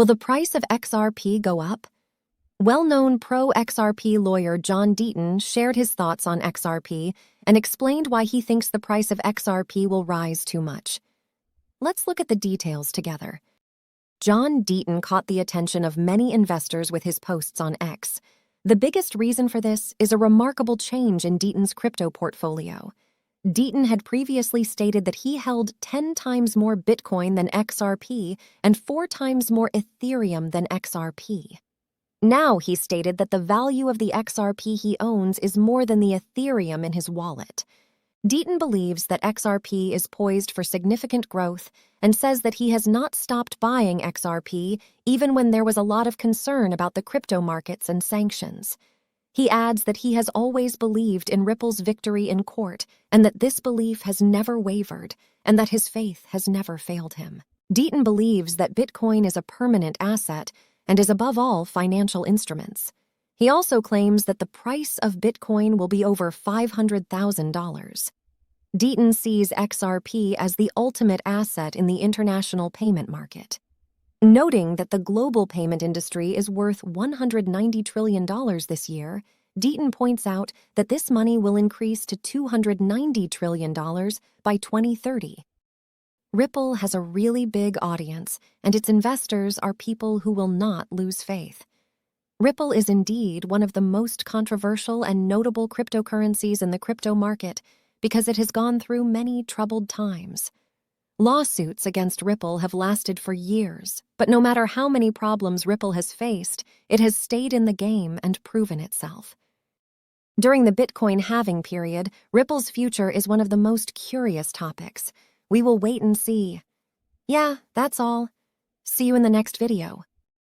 Will the price of XRP go up? Well-known pro-XRP lawyer John Deaton shared his thoughts on XRP and explained why he thinks the price of XRP will rise too much. Let's look at the details together. John Deaton caught the attention of many investors with his posts on X. The biggest reason for this is a remarkable change in Deaton's crypto portfolio. Deaton had previously stated that he held 10 times more Bitcoin than XRP and 4 times more Ethereum than XRP. Now he stated that the value of the XRP he owns is more than the Ethereum in his wallet. Deaton believes that XRP is poised for significant growth and says that he has not stopped buying XRP even when there was a lot of concern about the crypto markets and sanctions. He adds that he has always believed in Ripple's victory in court and that this belief has never wavered and that his faith has never failed him. Deaton believes that Bitcoin is a permanent asset and is above all financial instruments. He also claims that the price of Bitcoin will be over $500,000. Deaton sees XRP as the ultimate asset in the international payment market. Noting that the global payment industry is worth $190 trillion this year, Deaton points out that this money will increase to $290 trillion by 2030. Ripple has a really big audience, and its investors are people who will not lose faith. Ripple is indeed one of the most controversial and notable cryptocurrencies in the crypto market because it has gone through many troubled times. Lawsuits against Ripple have lasted for years, but no matter how many problems Ripple has faced, it has stayed in the game and proven itself. During the Bitcoin halving period, Ripple's future is one of the most curious topics. We will wait and see. Yeah, that's all. See you in the next video.